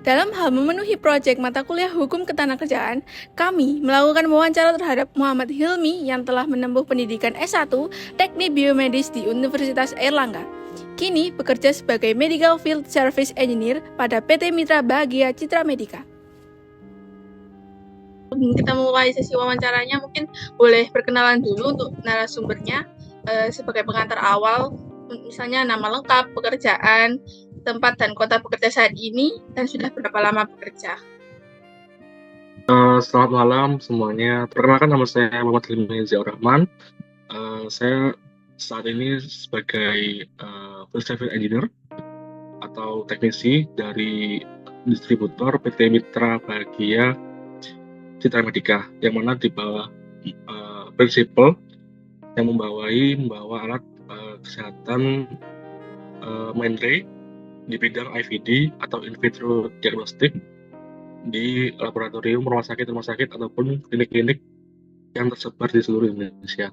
Dalam hal memenuhi proyek mata kuliah Hukum Ketenagakerjaan, kami melakukan wawancara terhadap Muhammad Hilmi yang telah menempuh pendidikan S1 Teknik Biomedis di Universitas Airlangga. Kini bekerja sebagai Medical Field Service Engineer pada PT Mitra Bahagia Citra Medica. Kita mulai sesi wawancaranya, mungkin boleh perkenalan dulu untuk narasumbernya sebagai pengantar awal, misalnya nama lengkap, pekerjaan, tempat dan kota bekerja saat ini, dan sudah berapa lama bekerja. Selamat malam semuanya. Perkenalkan, nama saya Muhammad Hilmi Ziaur Rahman. Saya saat ini sebagai Field Service Engineer atau teknisi dari distributor PT Mitra Bahagia Citra Medica, yang mana di bawah prinsipal yang membawa alat kesehatan Mindray di bidang IVD atau in vitro diagnostik di laboratorium rumah sakit ataupun klinik-klinik yang tersebar di seluruh Indonesia.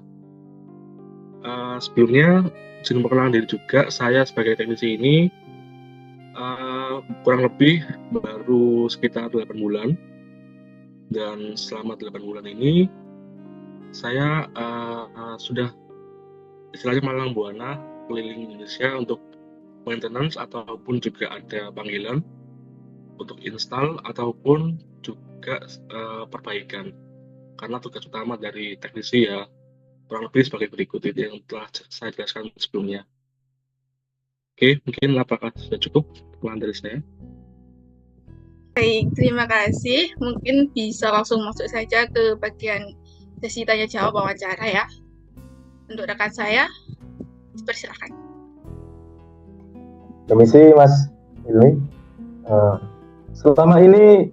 Sebelumnya, izin perkenalan diri juga, saya sebagai teknisi ini kurang lebih baru sekitar 8 bulan, dan selama 8 bulan ini saya sudah istilahnya malang buana keliling Indonesia untuk maintenance ataupun juga ada panggilan untuk install ataupun juga perbaikan. Karena tugas utama dari teknisi ya kurang lebih sebagai berikut itu yang telah saya jelaskan sebelumnya. Oke, mungkin apakah sudah cukup perkenalan dari saya? Baik, terima kasih. Mungkin bisa langsung masuk saja ke bagian sesi tanya jawab wawancara ya. Untuk rekan saya, persilakan. Permisi Mas Hilmi, selama ini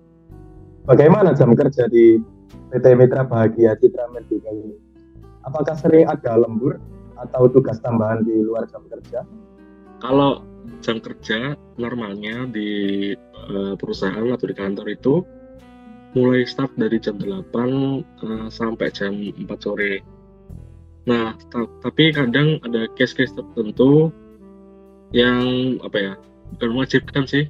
bagaimana jam kerja di PT Mitra Bahagia Citra Medica ini? Apakah sering ada lembur atau tugas tambahan di luar jam kerja? Kalau jam kerja normalnya di perusahaan atau di kantor itu mulai start dari jam 8 sampai jam 4 sore. Nah, tapi kadang ada case-case tertentu yang bukan mewajibkan sih.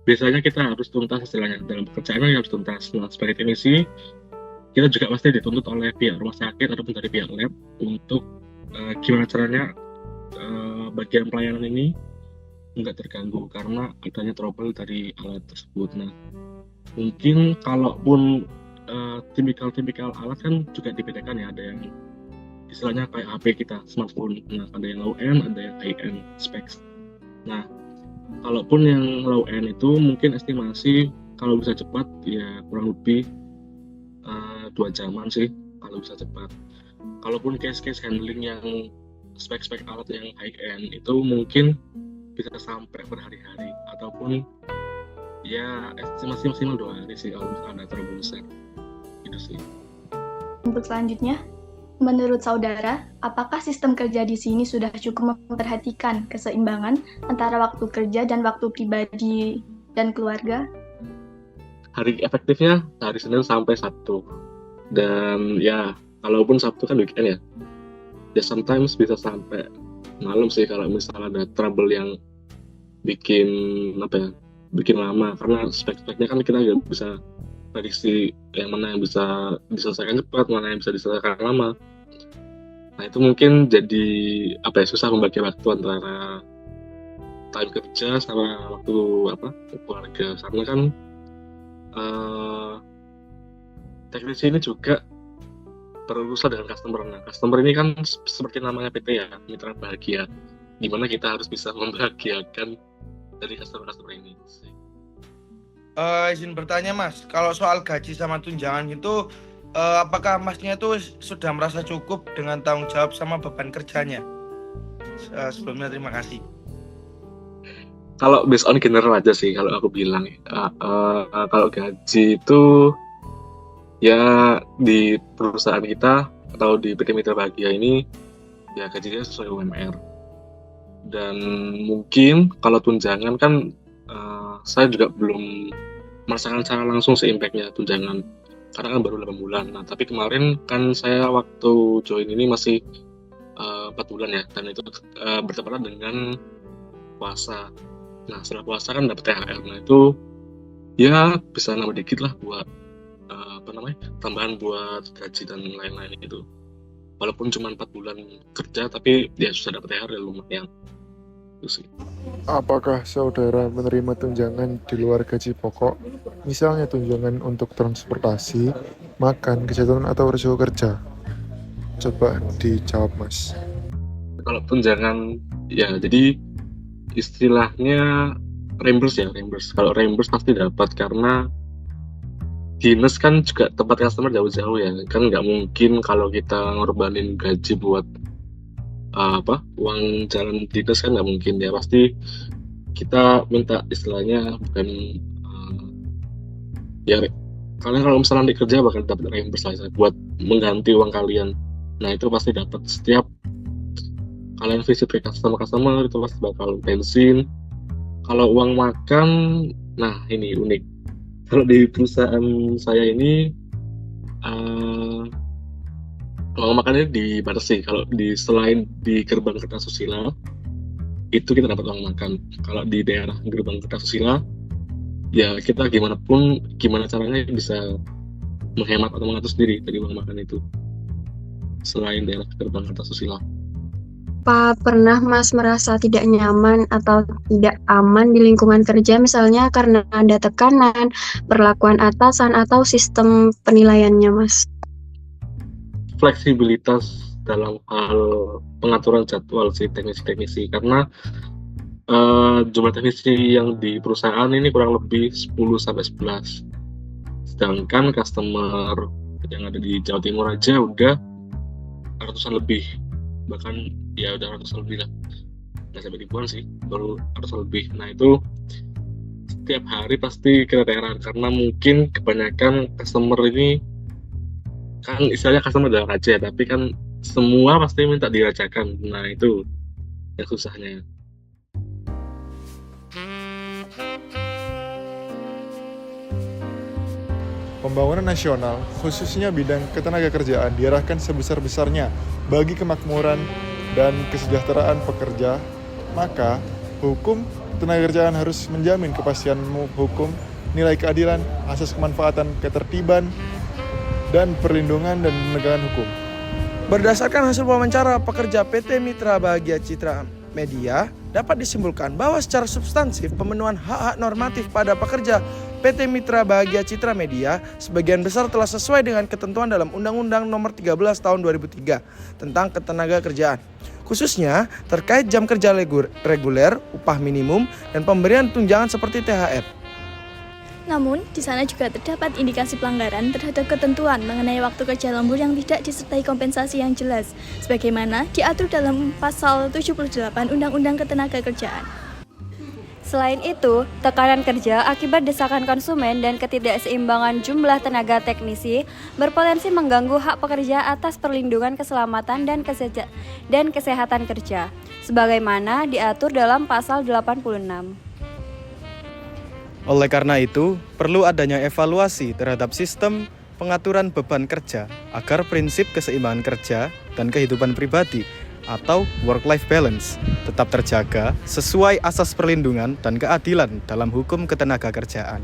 Biasanya kita harus tuntas istilahnya dalam pekerjaan yang harus tuntas. Nah, sebagai teknisi kita juga pasti dituntut oleh pihak rumah sakit ataupun dari pihak lab untuk gimana caranya bagian pelayanan ini nggak terganggu karena adanya trouble dari alat tersebut. Nah, mungkin kalaupun tipikal alat kan juga dibedakan ya, ada yang istilahnya kayak HP kita, smartphone. Nah, ada yang low end, ada yang high end specs. Nah, kalaupun yang low end itu mungkin estimasi kalau bisa cepat ya kurang lebih 2 jaman sih kalau bisa cepat. Kalaupun case-case handling yang spek-spek alat yang high end itu mungkin bisa sampai berhari-hari ataupun ya estimasi maksimal 2 hari sih kalau ada trouble besar. Itu sih. Untuk selanjutnya, menurut saudara, apakah sistem kerja di sini sudah cukup memperhatikan keseimbangan antara waktu kerja dan waktu pribadi dan keluarga? Hari efektifnya hari Senin sampai Sabtu. Dan ya, kalaupun Sabtu kan weekend ya. Ya sometimes bisa sampai malam sih kalau misalnya ada trouble yang bikin lama, karena spek-speknya kan kita nggak bisa prediksi yang mana yang bisa diselesaikan cepat, mana yang bisa diselesaikan lama. Nah, itu mungkin jadi susah membagi waktu antara time kerja sama waktu keluarga, karena kan teknisi ini juga berurusan dengan customer. Nah, customer ini kan seperti namanya PT ya, Mitra Bahagia, dimana kita harus bisa membahagiakan dari customer ini. Izin bertanya Mas, kalau soal gaji sama tunjangan itu apakah Masnya itu sudah merasa cukup dengan tanggung jawab sama beban kerjanya? Sebelumnya terima kasih. Kalau based on general aja sih kalau aku bilang, kalau gaji itu ya di perusahaan kita atau di PT Mitra Bahagia ini ya gajinya sesuai UMR. Dan mungkin kalau tunjangan kan saya juga belum merasakan secara langsung impact-nya tunjangan karena kan baru 8 bulan. Nah, tapi kemarin kan saya waktu join ini masih 4 bulan ya, dan itu bertepatan dengan puasa. Nah, setelah puasa kan dapat THR. Nah, itu Ya bisa nambah dikit lah buat tambahan buat gaji dan lain-lain itu. Walaupun cuma 4 bulan kerja, tapi ya susah dapat THR ya lumayan. Itu sih. Apakah saudara menerima tunjangan di luar gaji pokok? Misalnya tunjangan untuk transportasi, makan, kesehatan, atau risiko kerja? Coba dijawab, Mas. Kalau tunjangan, ya jadi istilahnya reimburse. Kalau reimburse pasti dapat karena dinas kan juga tempat customer jauh-jauh ya. Kan nggak mungkin kalau kita ngorbanin gaji buat uang jalan dinas kan nggak mungkin ya. Pasti kita minta istilahnya bukan kalian kalau misalnya di kerja bakal dapat reimburse lah buat mengganti uang kalian. Nah itu pasti dapat setiap kalian visit ke customer itu pasti bakal bensin. Kalau uang makan, nah ini unik. Kalau di perusahaan saya ini uang makannya dibatasi. Kalau selain di gerbang Kertasusila itu kita dapat uang makan. Kalau di daerah gerbang Kertasusila ya kita gimana caranya bisa menghemat atau mengatur sendiri dari uang makan itu selain daerah gerbang Kertasusila. Apa pernah Mas merasa tidak nyaman atau tidak aman di lingkungan kerja, misalnya karena ada tekanan, perlakuan atasan, atau sistem penilaiannya, Mas? Fleksibilitas dalam hal pengaturan jadwal sih teknisi, karena jumlah teknisi yang di perusahaan ini kurang lebih 10-11. Sedangkan customer yang ada di Jawa Timur aja udah ratusan lebih. Bahkan ya udah ratusan lebih lah, nggak sampai ribuan sih, baru ratusan lebih. Nah itu setiap hari pasti kita THR karena mungkin kebanyakan customer ini kan istilahnya customer udah raja, tapi kan semua pasti minta dirajakan. Nah itu yang susahnya. Pembangunan nasional, khususnya bidang ketenagakerjaan, diarahkan sebesar-besarnya bagi kemakmuran dan kesejahteraan pekerja, maka hukum ketenagakerjaan harus menjamin kepastian hukum, nilai keadilan, asas kemanfaatan, ketertiban, dan perlindungan dan penegakan hukum. Berdasarkan hasil wawancara pekerja PT Mitra Bahagia Citra Media, dapat disimpulkan bahwa secara substansif pemenuhan hak-hak normatif pada pekerja PT Mitra Bahagia Citra Media sebagian besar telah sesuai dengan ketentuan dalam Undang-Undang Nomor 13 Tahun 2003 tentang Ketenagakerjaan, khususnya terkait jam kerja reguler, upah minimum, dan pemberian tunjangan seperti THR. Namun, di sana juga terdapat indikasi pelanggaran terhadap ketentuan mengenai waktu kerja lembur yang tidak disertai kompensasi yang jelas, sebagaimana diatur dalam Pasal 78 Undang-Undang Ketenagakerjaan. Selain itu, tekanan kerja akibat desakan konsumen dan ketidakseimbangan jumlah tenaga teknisi berpotensi mengganggu hak pekerja atas perlindungan keselamatan dan kesehatan kerja, sebagaimana diatur dalam Pasal 86. Oleh karena itu, perlu adanya evaluasi terhadap sistem pengaturan beban kerja agar prinsip keseimbangan kerja dan kehidupan pribadi atau work-life balance tetap terjaga sesuai asas perlindungan dan keadilan dalam hukum ketenagakerjaan.